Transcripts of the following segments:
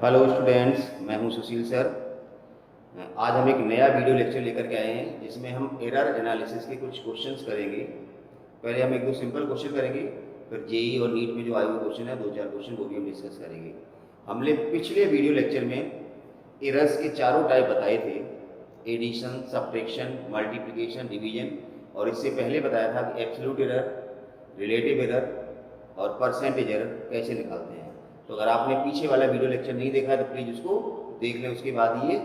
Hello students, मैं हूं सुशील sir. आज हम एक नया वीडियो लेक्चर लेकर के आए हैं जिसमें हम एरर एनालिसिस के कुछ क्वेश्चंस करेंगे। पहले हम एक दो सिंपल क्वेश्चन करेंगे, फिर जेई और नीट में जो आए हुए क्वेश्चन है दो चार क्वेश्चन वो भी हम डिस्कस करेंगे। हमने पिछले वीडियो लेक्चर में एरर्स के चारों टाइप बताए थे, एडिशन, सब्ट्रैक्शन, मल्टीप्लिकेशन, डिवीजन, और इससे पहले बताया था कि एब्सोल्यूट एरर, रिलेटिव एरर और परसेंटेज एरर कैसे निकालते हैं। तो अगर आपने पीछे वाला वीडियो लेक्चर नहीं देखा है तो प्लीज़ उसको देख लें, उसके बाद ये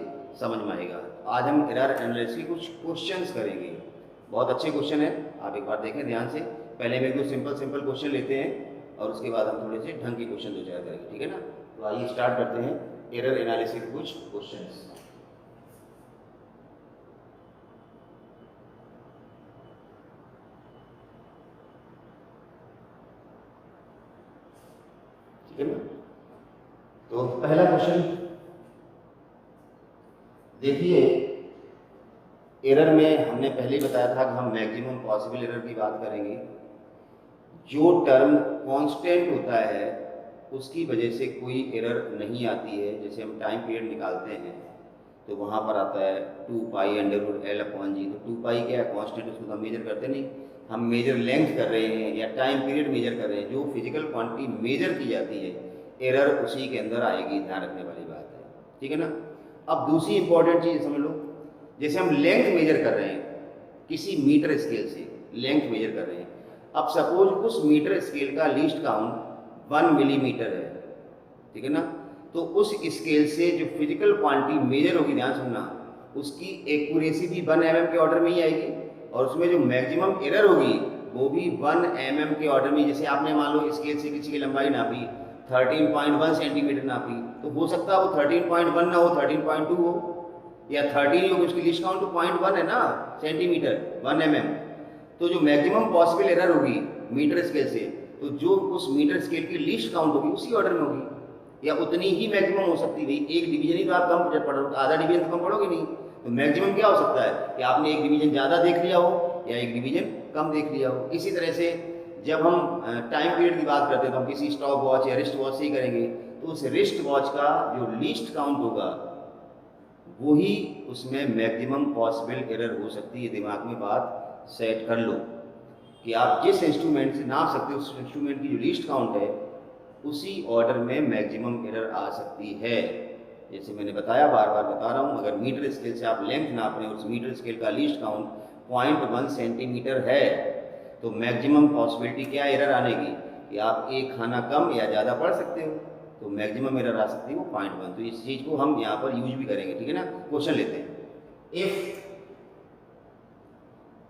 समझ में आएगा। आज हम एरर एनालिसिस के कुछ क्वेश्चंस करेंगे। बहुत अच्छे क्वेश्चन है, आप एक बार देखें ध्यान से। पहले हम एक दो सिंपल क्वेश्चन लेते हैं और उसके बाद हम थोड़े से ढंग के क्वेश्चन दो चार करेंगे, ठीक है ना। तो आइए स्टार्ट करते हैं एरर एनालिसिस के कुछ क्वेश्चंस। ठीक है ना। तो पहला क्वेश्चन देखिए, एरर में हमने पहले ही बताया था कि हम मैक्सिमम पॉसिबल एरर की बात करेंगे। जो टर्म कांस्टेंट होता है उसकी वजह से कोई एरर नहीं आती है। जैसे हम टाइम पीरियड निकालते हैं तो वहाँ पर आता है 2π√L/G। तो 2π क्या है, कांस्टेंट, उसको तो हम मेजर करते नहीं, हम मेजर लेंथ कर रहे हैं या टाइम पीरियड मेजर कर रहे हैं। जो फिजिकल क्वांटिटी मेजर की जाती है एरर उसी के अंदर आएगी, ध्यान रखने वाली बात है, ठीक है ना। अब दूसरी इंपॉर्टेंट चीज़ समझ लो, जैसे हम लेंथ मेजर कर रहे हैं किसी मीटर स्केल से, लेंथ मेजर कर रहे हैं। अब सपोज उस मीटर स्केल का लीस्ट काउंट 1 मिलीमीटर है, ठीक है ना। तो उस स्केल से जो फिजिकल क्वांटिटी मेजर होगी, ध्यान सुनना, उसकी एक्यूरेसी भी 1 mm के ऑर्डर में ही आएगी और उसमें जो मैक्सिमम एरर होगी वो भी 1 mm के ऑर्डर में। जैसे आपने मान लो स्केल से किसी की लंबाई नापी 13.1 सेंटीमीटर नापी, तो हो सकता है वो 13.1 ना हो, 13.2 हो, या 13 ही हो, उसकी लिस्ट काउंट तो 0.1 है ना सेंटीमीटर, 1 mm। तो जो मैक्सिमम पॉसिबल एरर होगी मीटर स्केल से, तो जो उस मीटर स्केल की लिस्ट काउंट होगी उसी ऑर्डर में होगी, या उतनी ही मैक्सिमम हो सकती है। भाई एक डिवीजन ही तो आप कम पढ़ोगे, आधा डिवीजन तो कम पढ़ोगे नहीं, तो मैक्सिमम क्या हो सकता है कि आपने एक डिवीजन ज़्यादा देख लिया हो या एक डिवीजन कम देख लिया हो। इसी तरह से जब हम टाइम पीरियड की बात करते हैं तो हम किसी स्टॉप वॉच या रिस्ट वॉच से ही करेंगे, तो उस रिस्ट वॉच का जो लीस्ट काउंट होगा वही उसमें मैक्सिमम पॉसिबल एरर हो सकती है। दिमाग में बात सेट कर लो कि आप जिस इंस्ट्रूमेंट से नाप सकते हो उस इंस्ट्रूमेंट की जो लीस्ट काउंट है उसी ऑर्डर में मैक्सिमम एरर आ सकती है। जैसे मैंने बताया, बार बार बता रहा हूँ, अगर मीटर स्केल से आप लेंथ नाप रहे हैं और उस मीटर स्केल का लीस्ट काउंट 0.1 सेंटीमीटर है तो मैक्सिमम पॉसिबिलिटी क्या एरर आने की कि आप एक खाना कम या ज़्यादा पढ़ सकते हो, तो मैक्सिमम एरर आ सकती है वो 0.1। तो इस चीज़ को हम यहाँ पर यूज भी करेंगे, ठीक है ना। क्वेश्चन लेते हैं, if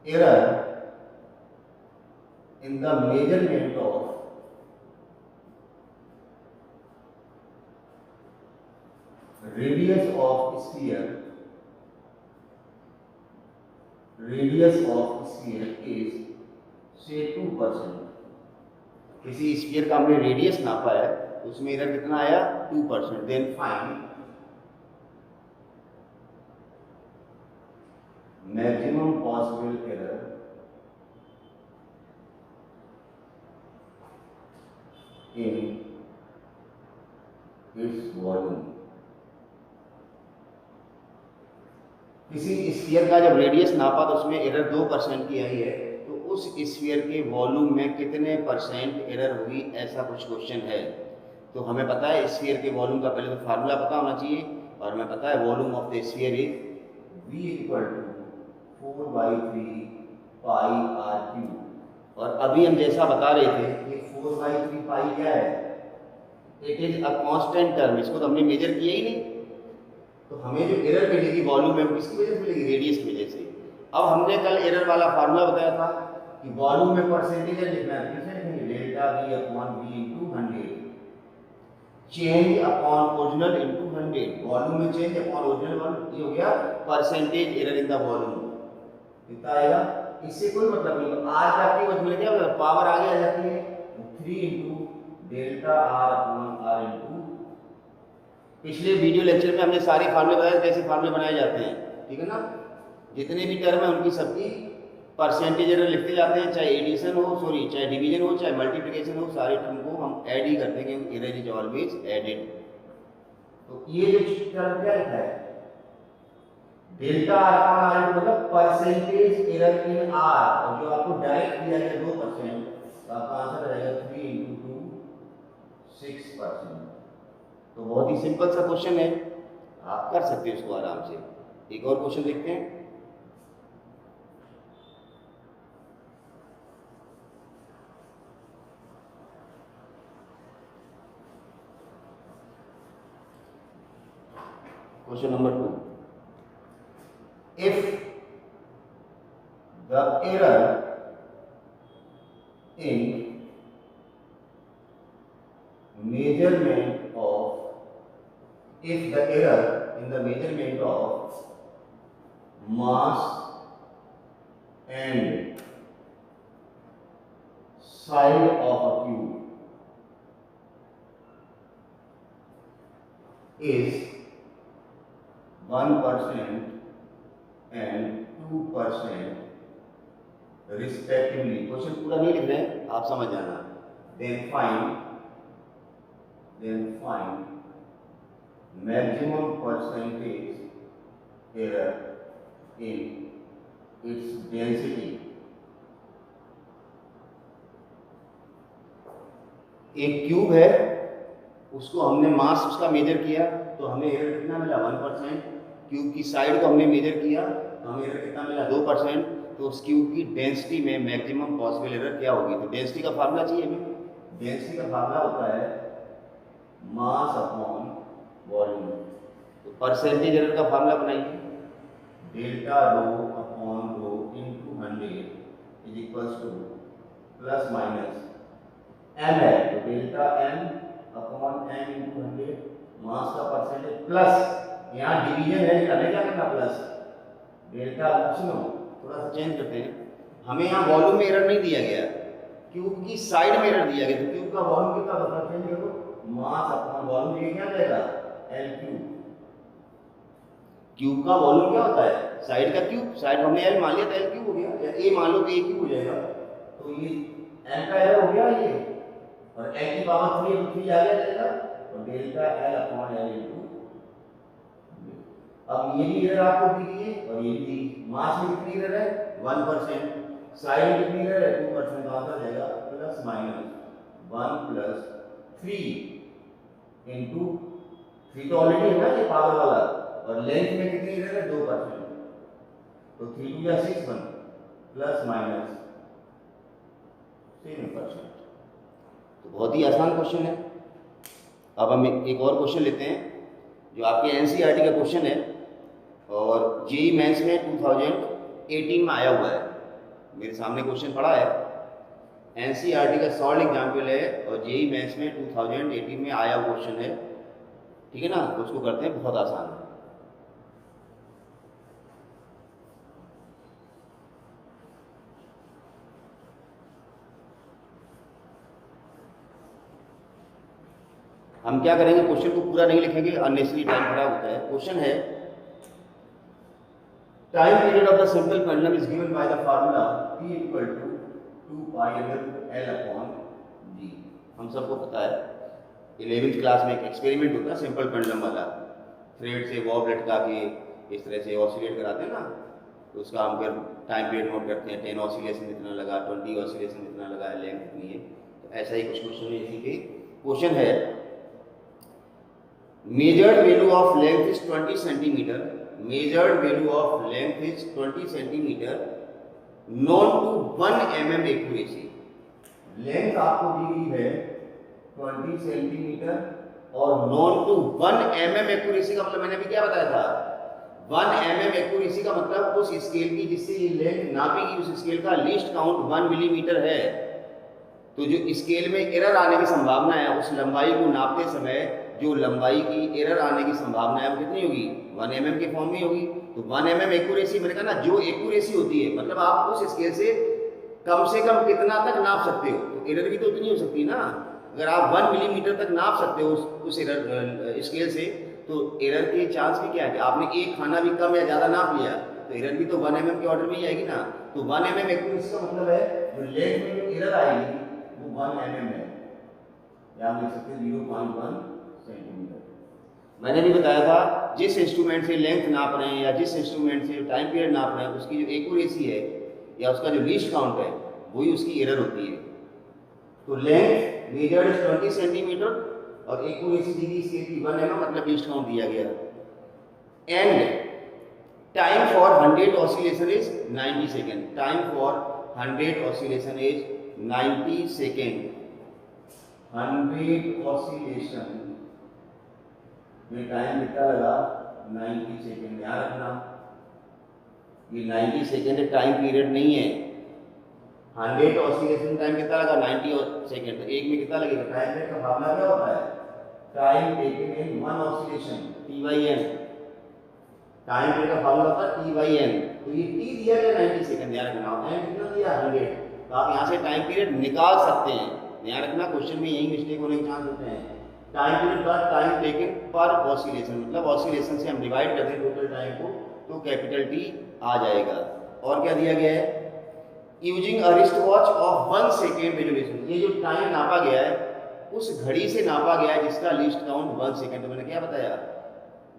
error in the measurement of radius of sphere is say 2%। किसी स्फीयर का हमने रेडियस नापा है, उसमें एरर कितना आया 2%। Then find maximum possible error in its volume। किसी स्फीयर का जब रेडियस नापा तो उसमें एरर 2% की आई है, तो उस स्फीयर के वॉल्यूम में कितने परसेंट एरर हुई, ऐसा कुछ क्वेश्चन है। तो हमें पता है स्फीयर के वॉल्यूम का पहले तो फार्मूला पता होना चाहिए, और हमें पता है volume of the sphere is V = 4/3 πr³। और अभी हम जैसा बता रहे थे कि 4/3 पाई क्या है, it is a constant term, इसको तो हमने मेजर किया ही नहीं। तो हमें जो एरर मिलेगी वॉल्यूम में किसकी वजह से मिलेगी, रेडियस की वजह से। अब हमने कल एरर वाला फार्मूला बताया था कि वॉल्यूम में परसेंटेज लिखना है, delta V/V × 100, change upon original into 100। Volume में चेंज अपॉन ओरिजिनल, ये हो गया percentage error in the volume. कितना आएगा, इससे कोई मतलब नहीं। तो आज आपकी कुछ मिल गया, पावर आगे आ जाती है 3 × डेल्टा R/R इनटू। पिछले वीडियो लेक्चर में हमने सारे फार्मूले बताए कैसे फार्मूले बनाए जाते हैं, ठीक है ना। जितने भी टर्म है उनकी सबकी परसेंटेज एरर लिखते जाते हैं, चाहे एडिशन हो, चाहे डिवीजन हो, चाहे मल्टीप्लिकेशन हो, सारे टर्म को हम ऐड ही करते हैं क्योंकि एरर इज ऑलवेज एडेड। तो ये जो टर्म क्या लिखा है, डेल्टा आर अपॉन आर मतलब परसेंटेज एरर इन आर, और जो आपको डायरेक्ट दिया गया 2%, तो आपका आंसर आ जाएगा 3 × 2 6%। तो बहुत ही सिंपल सा क्वेश्चन है, आप कर सकते हो इसको आराम से। एक और क्वेश्चन देखते हैं। Question number 2, if the error in measurement of mass and side of a cube is 1% and 2% respectively, question पूरा नहीं लिख रहे हैं, आप समझ जाना। then find maximum percentage error in its density। एक क्यूब है, उसको हमने मास उसका मेजर किया, तो हमें एरर कितना मिला 1%। क्यूब की साइड को हमने मेजर किया, तो हमें एरर कितना मिला 2%। तो उस क्यूब की डेंसिटी में मैक्सिमम पॉसिबल एरर क्या होगी? तो डेंसिटी का फार्मूला चाहिए हमें। डेंसिटी का फार्मूला होता है मास अपॉन वॉल्यूम। तो परसेंटेज एरर का फार्मूला बनाइए, delta rho upon rho into 100 is equals to plus minus M है, तो delta M upon M into 100 mass का परसेंटेज प्लस, यहाँ डिवीजन है, हमें क्या करना प्लस डेल्टा। सुनो थोड़ा सा चेंज करते हैं, हमें यहाँ वॉल्यूम में एरर नहीं दिया गया, क्यूब की साइड में एरर दिया गया। तो क्यूब का वॉल्यूम कितना होता है, चेंज करो, मास अपॉन वॉल्यूम, ये क्या जाएगा एल क्यूब। क्यूब का वॉल्यूम क्या होता है, साइड का क्यूब, साइड हमने एल मान लिया तो एल क्यूब हो गया, या ए मान लो कि ए क्यूब हो जाएगा। तो ये एल का एरर हो गया ये, और एल की पावर 3 तो 3 आ जाएगा, और delta L upon L into. अब ये भी एरर आपको दी गई है, और ये भी मास में कितनी एरर है 1%, साइड में कितनी एरर है 2%, तो आंसर जाएगा प्लस माइनस 1 + 3 इनटू 3 तो ऑलरेडी है ना ये पावर वाला, और लेंथ में कितनी एरर है 2%, तो 3 × 2 = 6 1 प्लस माइनस 7%। तो बहुत ही आसान क्वेश्चन है। अब हम एक और क्वेश्चन लेते हैं जो आपके एनसीईआरटी का क्वेश्चन है, और जेईई मेंस में 2018 में आया हुआ है। मेरे सामने क्वेश्चन पड़ा है, एनसीईआरटी का सॉल्व एग्जाम्पल है, और जेईई मेंस में 2018 में आया हुआ क्वेश्चन है, ठीक है ना। तो उसको करते हैं, बहुत आसान है। हम क्या करेंगे, क्वेश्चन को पूरा नहीं लिखेंगे, अननेसेसरी टाइम खराब होता है। क्वेश्चन है, time period of the simple pendulum is given by the formula T = 2πL/L/G। हम सबको पता है 11th क्लास में एक एक्सपेरिमेंट होता है सिंपल पेंडुलम वाला, थ्रेड से बॉब लटका के इस तरह से ऑसिलेट कराते हैं ना, तो उसका हम फिर टाइम पीरियड नोट करते हैं, 10 ऑसिलेशन इतना लगा, 20 ऑसिलेशन इतना लगा, लेंथ इतनी है। तो ऐसा ही कुछ क्वेश्चन है। इसी के क्वेश्चन है, measured value of length is 20 centimeter, measured value of length is 20 centimeter, known to 1 mm accuracy। Length आपको दी गई है 20 सेंटीमीटर, और known to 1 mm accuracy का मतलब मैंने अभी क्या बताया था, 1 mm accuracy का मतलब उस स्केल की जिससे ये लेंथ नापी गई, उस स्केल का लीस्ट काउंट 1 मिलीमीटर है। तो जो स्केल में एरर आने की संभावना है, उस लंबाई को नापते समय जो लंबाई की एरर आने की संभावना है वो कितनी होगी, 1 mm के फॉर्म में होगी। तो 1 mm एक्यूरेसी, मैंने कहा ना, जो एक्यूरेसी होती है मतलब आप उस स्केल से कम कितना तक नाप सकते हो, तो एरर भी तो उतनी हो सकती है ना। अगर आप 1 मिलीमीटर तक नाप सकते हो उस एरर स्केल से, तो एरर के चांस भी क्या है कि आपने एक खाना भी कम या ज़्यादा नाप लिया, तो एरर भी तो 1 mm के ऑर्डर में ही आएगी ना। तो 1 mm एक्यूरेसी का मतलब है जो लेंथ में जो एरर आएगी वो 1 mm है, या हम लिख सकते हैं 0.1 सेंटीमीटर। मैंने भी बताया था जिस इंस्ट्रूमेंट से लेंथ नाप रहे हैं या जिस इंस्ट्रूमेंट से टाइम पीरियड नाप रहे हैं उसकी जो एक्यूरेसी है या उसका जो लीस्ट काउंट है वही उसकी एरर होती है। तो लेंथ मेजर्ड इज 20 सेंटीमीटर और एक्यूरेसी दी गई इसकी 1 mm, मतलब लीस्ट काउंट दिया गया। And time for 100 oscillation is 90 second. Time for 100 oscillation is 90 second. 100 oscillation में टाइम कितना लगा? 90 सेकेंड। ध्यान रखना ये 90 सेकेंड टाइम पीरियड नहीं है। 100 ऑसिलेशन टाइम कितना लगा? 90 सेकेंड। तो एक में कितना लगेगा? टाइम पीरियड का फार्मूला क्या होता है? Time taken in one oscillation, T by N. Time period का फार्मूला होता है टी बाई एन। तो ये टी दिया गया 90 सेकेंड, ध्यान रखना। एन कितना दिया? 100। तो आप यहाँ से टाइम पीरियड निकाल सकते हैं। ध्यान रखना क्वेश्चन में यही मिस्टेक होने के चांस होते हैं। टाइम पीरियड का टाइम टेकन पर ऑसिलेशन, मतलब ऑसिलेशन से हम डिवाइड कर दें टोटल टाइम को तो कैपिटल टी आ जाएगा। और क्या दिया गया है? Using a wrist watch of 1 second resolution. ये जो टाइम नापा गया है उस घड़ी से नापा गया है जिसका लिस्ट काउंट 1 सेकेंड। तो मैंने क्या बताया?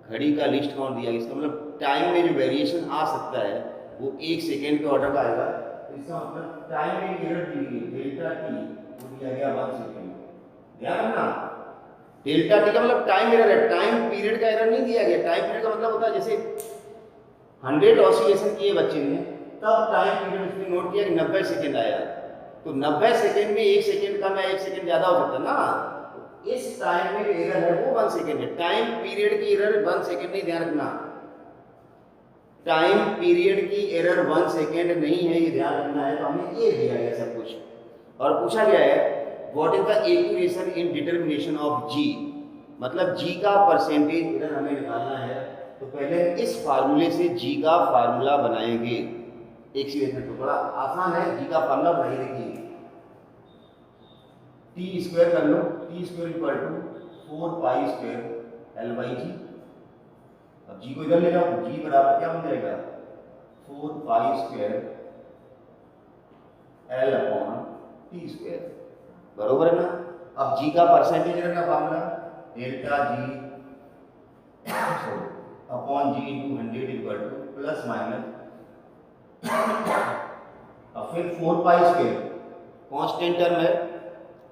घड़ी का लिस्ट काउंट दिया गया। इसका मतलब टाइम में जो वेरिएशन आ सकता है वो 1 सेकेंड के ऑर्डर का आएगा। तो इसका मतलब टाइम में एरर दी गई डेल्टा टी वो दिया गया 1 सेकेंड। ध्यान रखना डेल्टा टी का मतलब टाइम एरर है, टाइम पीरियड का एरर नहीं दिया गया। टाइम पीरियड का मतलब होता है जैसे 100 ऑसिलेशन किए बच्चे ने तब टाइम पीरियड उसने नोट किया कि 90 सेकेंड आया। तो 90 सेकेंड में 1 सेकेंड कम या 1 सेकेंड ज्यादा हो सकता है ना। तो इस टाइम में जो एरर है वो 1 सेकेंड है। टाइम पीरियड की एरर 1 सेकेंड नहीं, ध्यान रखना। टाइम पीरियड की एरर 1 सेकेंड नहीं है, ये ध्यान रखना है। तो हमें ये दिया गया सब कुछ और पूछा गया है what is the acceleration in determination of G, मतलब जी का परसेंटेज एरर हमें निकालना है। तो पहले इस फार्मूले से जी का फार्मूला बनाएंगे। एक सीरीज में तो बड़ा आसान है, जी का फार्मूला बनाइए। देखिए टी स्क्वायर कर लो, T square equal to 4 pi square L by G. अब जी को इधर ले जाओ तो जी बराबर क्या बन जाएगा? 4 pi square L upon T square, बरोबर है ना। अब जी का परसेंटेज एरर का formula delta g upon g into 100 equal to plus minus, अब फिर 4 पाई स्क्वायर कांस्टेंट टर्म है,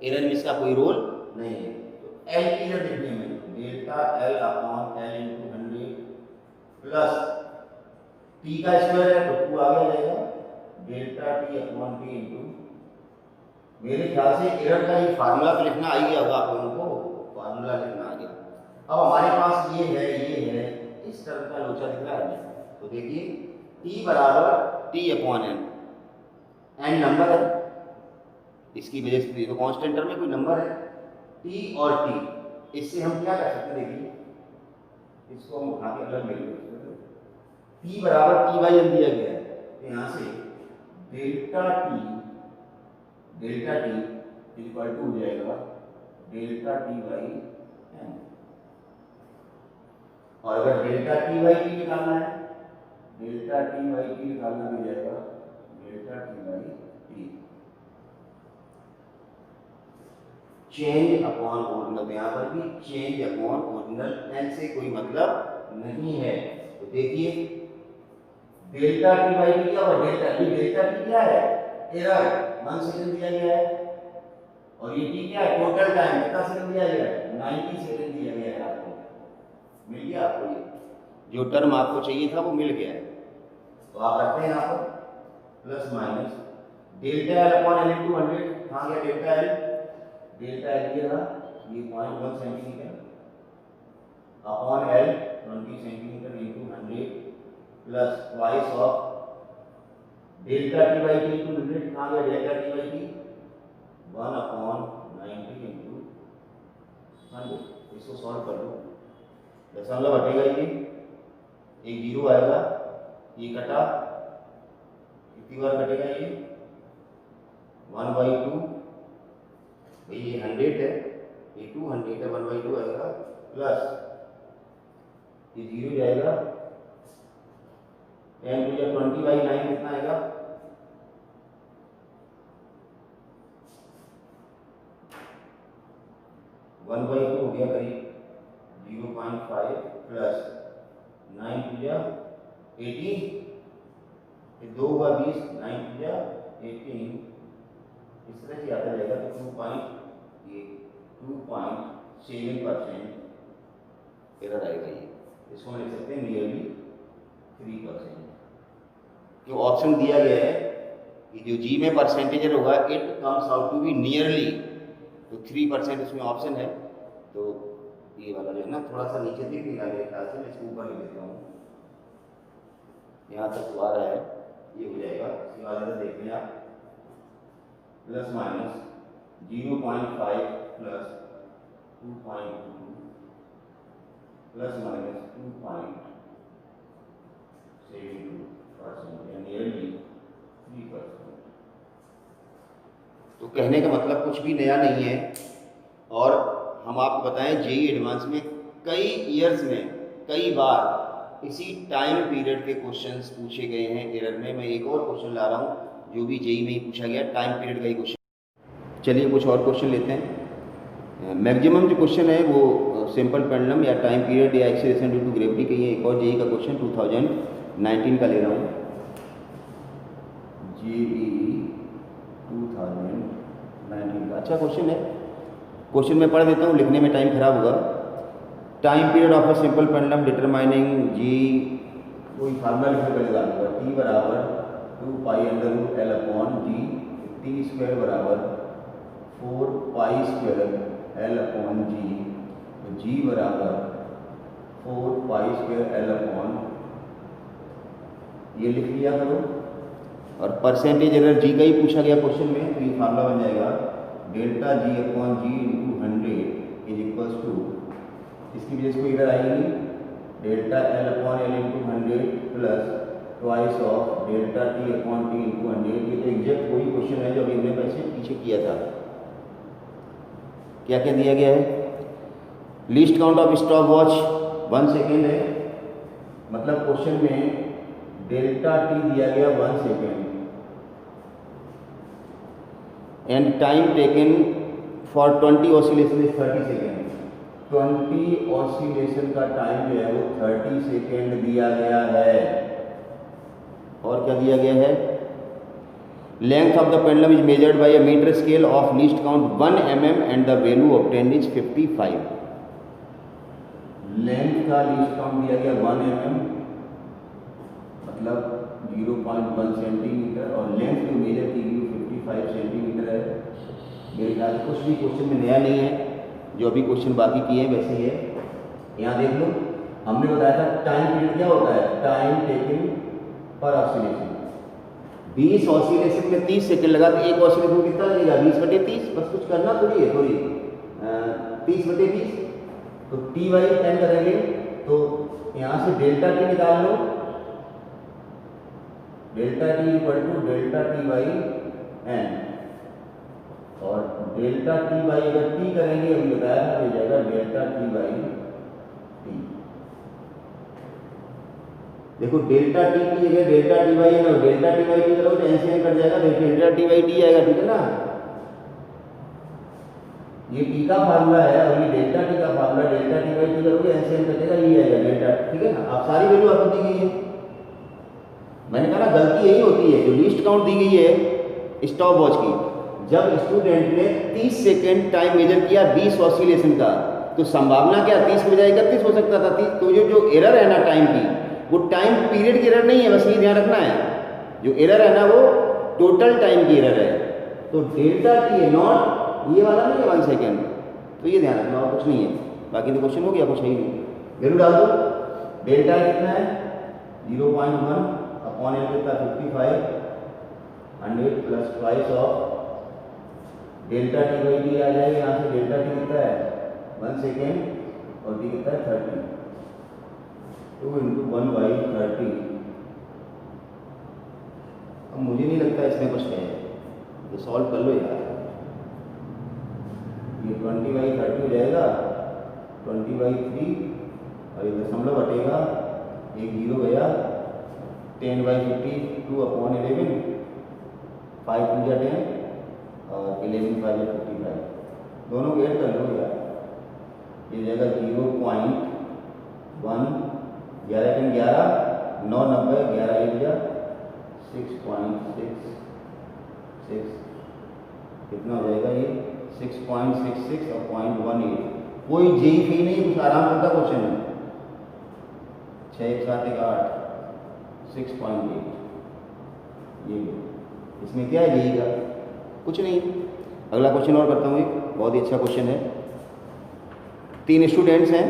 एरर में इसका कोई रोल नहीं है। तो एल की एरर देखनी है delta L upon L into 100 plus T का स्क्वायर है तो 2 आगे आ जाएगा delta T upon T into, मेरे ख्याल से एरर का ये फार्मूला तो लिखना आ ही गया होगा आप लोगों को, फार्मूला लिखना आ गया। अब हमारे पास ये है, इस टर्म का लोचा दिख रहा है। तो देखिए टी बराबर T upon N, N number है इसकी वजह से तो कांस्टेंट टर्म में कोई नंबर है टी और टी। इससे हम क्या कर सकते हैं? देखिए इसको हम उठा के अलग ले लेंगे। टी बराबर टी बाई एन दिया गया है तो यहाँ से डेल्टा टी इक्वल टू हो जाएगा डेल्टा टी बाई एन। और अगर डेल्टा टी बाई टी निकालना है, डेल्टा टी बाई टी निकालना हो जाएगा delta T by T. Change upon original, यहाँ पर भी चेंज अपॉन ओरिजिनल, एन से कोई मतलब नहीं है। तो देखिए डेल्टा टी बाई टी क्या हुआ? डेल्टा टी क्या है? एरर 1 सेकंड दिया गया है और ये टी क्या है? टोटल टाइम कितना सेकंड दिया गया है? 90 सेकंड दिया गया है। आपको मिल गया, आपको ये जो टर्म आपको चाहिए था वो मिल गया है। तो आप रखते हैं यहाँ पर plus minus delta L upon L into 100। कहाँ गया डेल्टा एल? डेल्टा एल ये रहा, ये 0.1 centimetre upon L 20 centimetre into 100 plus twice of delta T by T into 100। कहाँ गया delta T by T? 1 upon 90 into 100। इसको सॉल्व कर लो, दशमलव हटेगा ये, एक जीरो आएगा, ये कटा, कितनी बार कटेगा ये? 1/2। भाई ये 100 है, ये 200 है, 1/2 आएगा प्लस ये जीरो जाएगा 10 to 20/9 कितना आएगा? 1/2 हो गया करीब 0.5 0.5 प्लस 9 टू 18, ये 2 हुआ 20, 9 टू 18, इस तरह से आता जाएगा। तो 2.7% एरर आएगा। ये इसको हम लिख सकते हैं नियरली 3%। जो ऑप्शन दिया गया है कि जो जी में परसेंटेज होगा it comes out to be nearly, तो 3% इसमें ऑप्शन है। तो ये वाला जो है ना थोड़ा सा नीचे दिख नहीं रहा मेरे ख्याल से, मैं इसको ऊपर लिख देता हूँ। यहाँ तक तो आ रहा है, ये हो जाएगा। इसके बाद देख लें आप, plus minus 0.5 plus 2.2 plus minus 2.72% या नियरली 3%। तो कहने का मतलब कुछ भी नया नहीं है। और हम आपको बताएं जेईई एडवांस में कई ईयर्स में कई बार इसी टाइम पीरियड के क्वेश्चंस पूछे गए हैं एरर में। मैं एक और क्वेश्चन ला रहा हूँ जो भी जेईई में ही पूछा गया, टाइम पीरियड का ही क्वेश्चन। चलिए कुछ और क्वेश्चन लेते हैं। मैक्सिमम जो क्वेश्चन है वो सिंपल पेंडुलम या टाइम पीरियड या एक्सीलरेशन ड्यू टू ग्रेविटी का ही है। एक और जेईई का क्वेश्चन 2019 का ले रहा हूँ, जेईई 2019 का। अच्छा क्वेश्चन है, क्वेश्चन में पढ़ देता हूँ, लिखने में टाइम खराब होगा। Time period of a simple pendulum determining g, कोई फार्मूला लिखने का लगा दूंगा, टी बराबर 2 pi under root L upon g, T square बराबर 4 pi square L upon g, g बराबर 4 पाई स्क्वायर एल अपॉन, ये लिख लिया करो। और परसेंटेज एरर जी का ही पूछा गया क्वेश्चन में, तो ये फार्मूला बन जाएगा delta g upon g into 100 is equals to, इसकी वजह से कोई एरर आएगी, delta L upon L into 100 plus twice of delta T upon T into 100। ये तो एग्जैक्ट वही क्वेश्चन है जो अभी हमने पीछे किया था। क्या क्या दिया गया है? Least count of stop watch 1 second है, मतलब क्वेश्चन में डेल्टा टी दिया गया 1 second, and time taken for 20 oscillation is 30 second. 20 oscillation का टाइम जो है वो 30 सेकेंड दिया गया है। और क्या दिया गया है? Length of the pendulum is measured by a meter scale of least count 1 mm and the value obtained is 55। Length का लीस्ट काउंट दिया गया 1 mm, मतलब 0.1 सेंटीमीटर, और लेंथ जो मेजर की गई 55 सेंटीमीटर है। मेरे ख्याल से कुछ भी क्वेश्चन में नया नहीं है, जो अभी क्वेश्चन बाकी किए हैं वैसे ही है। यहाँ देख लो, हमने बताया था टाइम पीरियड क्या होता है, टाइम टेकन पर ऑसिलेशन। 20 ऑसिलेशन में 30 सेकंड लगा, तो एक ऑसिलेशन में कितना लगेगा? 20/30। बस कुछ करना थोड़ी है, थोड़ी 30/30। तो टी वाई 10 करेंगे, तो यहाँ से डेल्टा टी निकाल लो, delta T equal to delta T by N, और डेल्टा टी बाई अगर टी करेंगे अभी बताया था, हो जाएगा डेल्टा टी बाई टी। देखो डेल्टा टी की जगह डेल्टा टी बाई है ना, डेल्टा टी बाई टी करो तो एनसीएन कट जाएगा, डेल्टा टी बाई टी आएगा, ठीक है ना। ये टी का फार्मूला है और ये डेल्टा टी का formula, delta T by T करोगे एनसीएन कटेगा, ये आएगा डेल्टा, ठीक है ना। आप सारी वैल्यू आपको दी गई है। मैंने कहा ना गलती यही होती है, जो लिस्ट काउंट दी गई है स्टॉप वॉच की, जब स्टूडेंट ने 30 सेकेंड टाइम मेजर किया 20 ऑसिलेशन का, तो संभावना क्या 30 की बजाय 31 हो सकता था। 30, तो जो एरर है ना टाइम की, वो टाइम पीरियड की एरर नहीं है, बस ये ध्यान रखना है। जो एरर है ना वो टोटल टाइम की एरर है। तो डेल्टा टी है, नॉट ये वाला नहीं है 1 सेकेंड, तो ये ध्यान रखना, और कुछ नहीं है। बाकी तो क्वेश्चन हो गया, कुछ है ही नहीं। वैल्यू डाल दो, डेल्टा कितना है 0.1 अपॉन एल कितना 55, 100 plus twice of delta T by T आ जाएगा। यहाँ से डेल्टा टी कितना है 1 सेकेंड और टी कितना है 30, 2 इंटू 1/30। अब मुझे नहीं लगता इसमें कुछ है, तो सॉल्व कर लो यार। ये 20/30 हो जाएगा, 20/3, और ये दशमलव हटेगा, एक जीरो गया, 10/52 अपॉन 11, 5 2 जा 10 और 11 5 55। दोनों को ऐड कर लो यार, ये जाएगा 0.5 11 10 11 9 90 11 1 जा 6.66 कितना हो जाएगा ये 6.66 और 0.18। कोई जेई फी नहीं, कुछ आराम करता क्वेश्चन है। 6 1 7 1 8 6.8 ये इसमें क्या है जेई का कुछ नहीं। अगला क्वेश्चन और करता हूँ, एक बहुत ही अच्छा क्वेश्चन है। 3 स्टूडेंट्स हैं,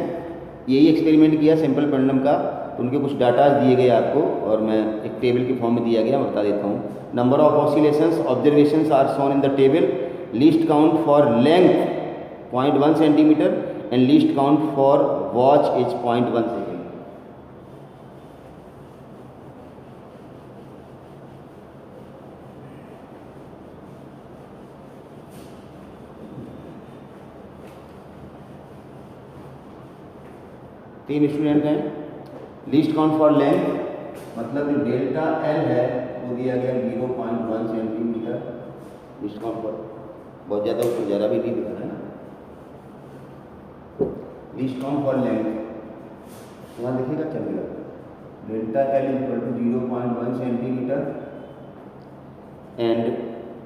यही एक्सपेरिमेंट किया सिंपल पेंडुलम का, तो उनके कुछ डाटा दिए गए आपको और मैं एक टेबल के फॉर्म में दिया गया, मैं बता देता हूँ। Number of oscillations observations are shown in the table, least count for length 0.1 centimeter and least count for watch is 0.1 second. तीन स्टूडेंट हैं, लीस्ट काउंट फॉर लेंथ मतलब जो डेल्टा एल है वो दिया गया 0.1 सेंटीमीटर। लीस्ट काउंट फॉर बहुत ज़्यादा, उसको ज़्यादा भी नहीं दिखा है ना। लीस्ट काउंट फॉर लेंथ वहाँ देखिएगा चलेगा, delta L equal to 0.1 centimeter and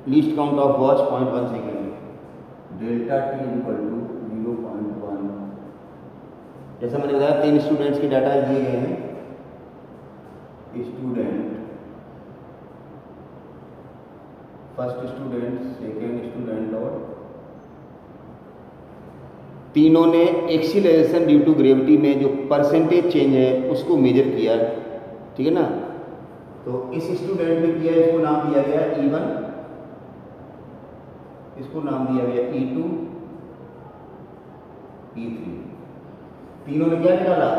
least count of watch 0.1 second. Delta T equal to 0.1। जैसा मैंने बताया 3 स्टूडेंट्स के डाटा दिए गए हैं। Student, first student, second student और तीनों ने एक्सीलरेशन ड्यू टू ग्रेविटी में जो परसेंटेज चेंज है उसको मेजर किया, ठीक है ना। तो इस स्टूडेंट ने किया, इसको नाम दिया गया E1, इसको नाम दिया गया E2, E3। तीनों ने क्या निकाला?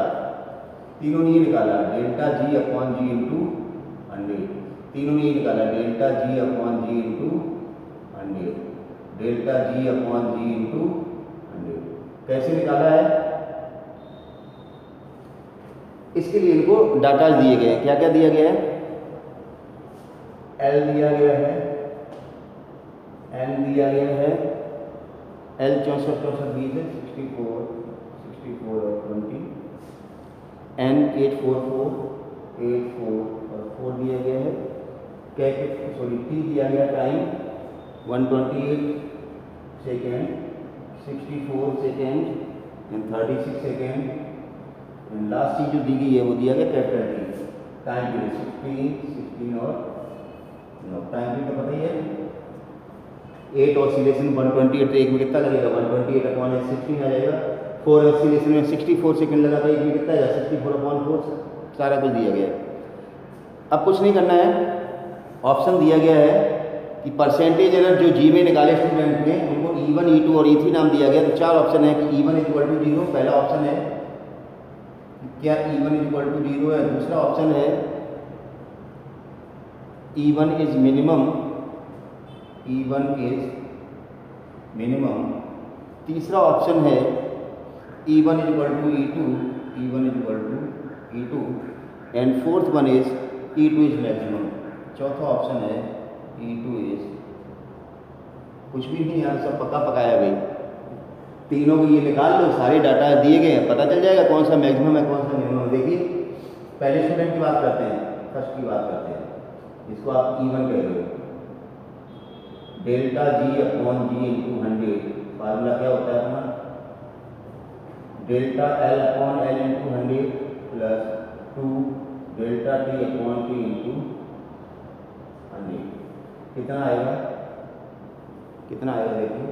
तीनों ने ये निकाला delta g upon g into 100। तीनों ने ये निकाला delta g upon g into 100, delta g upon g into 100। कैसे निकाला है? इसके लिए इनको डाटा दिए गए हैं। क्या क्या दिया गया है? एल दिया गया है, एन दिया गया है, एल 64 64 20 है, 64 64 और 20, एन 844 84 और 4 दिया गया है। टी दिया गया time 128 second, 64 second and 36 second and last चीज जो दी गई है वो दिया गया कैपिटल टी। टाइम पीरियड 16 और टाइम पीरियड तो पता ही है 8 ऑसिलेशन 128, तो एक में कितना लगेगा? 128 अपॉन 16 आ जाएगा। 4 ऑसिलेशन में 64 सेकंड लगा, तो एक में कितना आएगा? 64 अपॉन 4। सारा कुछ दिया गया है। अब कुछ नहीं करना है, ऑप्शन दिया गया है कि परसेंटेज एरर जो जी में निकाले स्टूडेंट ने उनको E1 E2 और E3 नाम दिया गया। तो 4 ऑप्शन है कि E1 इक्वल टू 0, पहला ऑप्शन है क्या E1 इक्वल टू 0 है। दूसरा ऑप्शन है E1 is minimum, E1 is minimum. तीसरा ऑप्शन है E1 is equal to E2, E1 is equal to E2 and fourth one is E2 is maximum. चौथा option है E2 इज कुछ भी नहीं, यहाँ सब पक्का पकाया गई। तीनों को ये निकाल लो, सारे डाटा दिए गए हैं, पता चल जाएगा कौन सा मैक्सिमम है कौन सा मिनिमम। देखिए पहले स्टूडेंट की बात करते हैं, फर्स्ट की बात करते हैं, इसको आप E1 कह रहे हो। Delta g upon g into 100, formula क्या होता है अपना? Delta L upon L into 100 plus 2 delta T upon T into 100। कितना आएगा? कितना आएगा देखिए,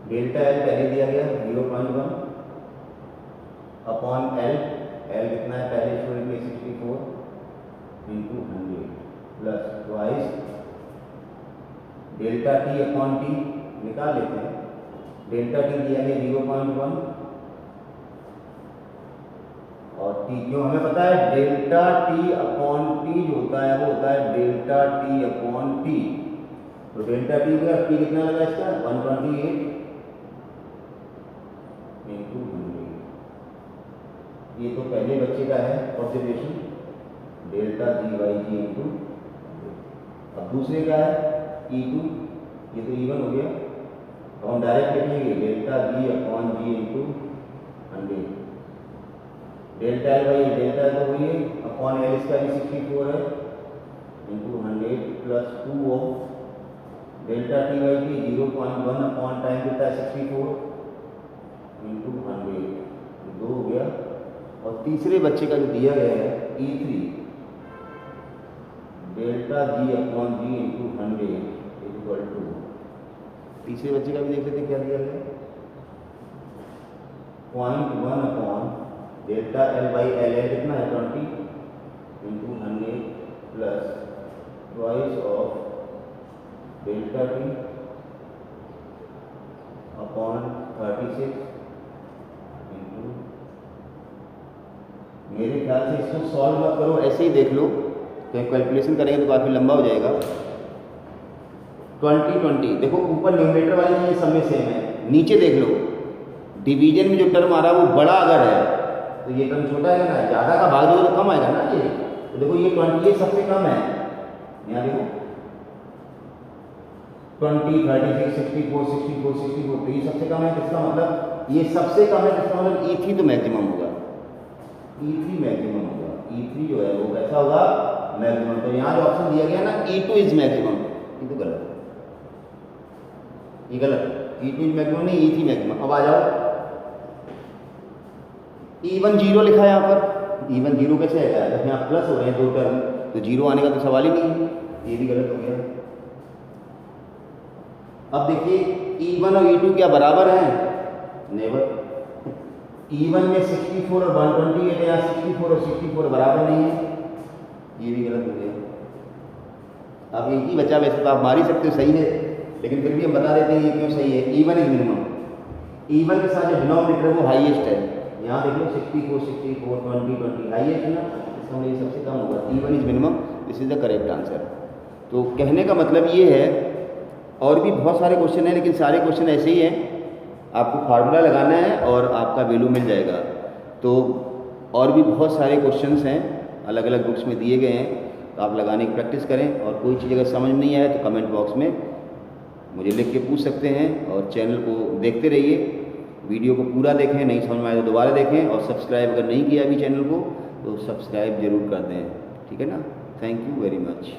डेल्टा एल पहले दिया गया 0.1 अपॉन एल, एल कितना है पहले स्टूडेंट में 64 into 100 plus twice delta T upon T निकाल लेते हैं। डेल्टा टी दिया गया 0.1 और टी क्यों हमें पता है, डेल्टा टी अपॉन टी जो होता है वो होता है डेल्टा टी अपॉन टी। तो डेल्टा टी का टी कितना लगा इसका? 128 इंटू 100। ये तो पहले बच्चे का है ऑब्जर्वेशन, डेल्टा जी वाई जी इंटू। अब दूसरे का है E2, ये तो E1 हो गया। तो हम डायरेक्ट लिखेंगे delta g upon g into 100 delta L by delta L तो वही है अपॉन एल इसका भी 64 है into 100 plus 2 of delta T by T 0.1 upon time कितना है 64 इंटू 100 दो हो गया। और तीसरे बच्चे का जो दिया गया है E3 delta g upon g into 100 equal to, तीसरे बच्चे का भी देख लेते हैं क्या दिया गया 0.1 upon delta L by L है कितना है 20 into 100 plus twice of delta T upon 36 into, मेरे ख्याल से इसको सॉल्व मत करो, ऐसे ही देख लो, तो कैलकुलेशन करेंगे तो काफ़ी लंबा हो जाएगा। 20 देखो ऊपर न्यूमरेटर वाली चीज़ सब में सेम है, नीचे देख लो डिवीजन में जो टर्म आ रहा है वो बड़ा अगर है तो ये टर्म छोटा है ना, ज़्यादा का भाग दोगे तो कम आएगा ना ये, तो देखो ये 20 ये सबसे कम है, यहाँ देखो 20, 36, 64, 64, 64 तो ये सबसे कम है, किसका मतलब ये सबसे कम है, किसका मतलब E3 तो मैक्सिमम होगा, E3 मैक्सिमम होगा, E3 जो है वो कैसा होगा मैक्सिमम। तो यहाँ जो ऑप्शन दिया गया ना E2 इज मैक्सिमम, ये तो गलत है, ये गलत है, E2 इज मैक्सिमम नहीं E3 मैक्सिमम। अब आ जाओ E1 0 लिखा है यहाँ पर, E1 0 कैसे आएगा जब यहाँ प्लस हो रहे हैं दो टर्म, तो 0 आने का तो सवाल ही नहीं है, ये भी गलत हो गया। अब देखिए E1 और E2 क्या बराबर हैं, नेवर, E1 में 64 और 120 है, यहाँ 64 और 64 बराबर नहीं है, ये भी गलत हो गया। अब एक ही बचा, वैसे तो आप मार ही सकते हो सही है, लेकिन फिर भी हम बता देते हैं ये क्यों सही है। E1 इज मिनिमम, E1 के साथ जो डिनोमिनेटर है वो हाईएस्ट है, यहाँ देख लो 64, 64, 20, 20 हाईएस्ट है ना, इसका मतलब ये सबसे कम होगा, E1 is minimum, this is the correct answer. तो कहने का मतलब ये है, और भी बहुत सारे क्वेश्चन हैं लेकिन सारे क्वेश्चन ऐसे ही हैं, आपको फार्मूला लगाना है और आपका वैल्यू मिल जाएगा। तो और भी बहुत सारे क्वेश्चंस हैं, अलग अलग बुक्स में दिए गए हैं, तो आप लगाने की प्रैक्टिस करें, और कोई चीज़ अगर समझ नहीं आए तो कमेंट बॉक्स में मुझे लिख के पूछ सकते हैं, और चैनल को देखते रहिए, वीडियो को पूरा देखें, नहीं समझ में आए तो दोबारा देखें, और सब्सक्राइब अगर नहीं किया अभी चैनल को तो सब्सक्राइब जरूर कर दें, ठीक है ना। Thank you very much.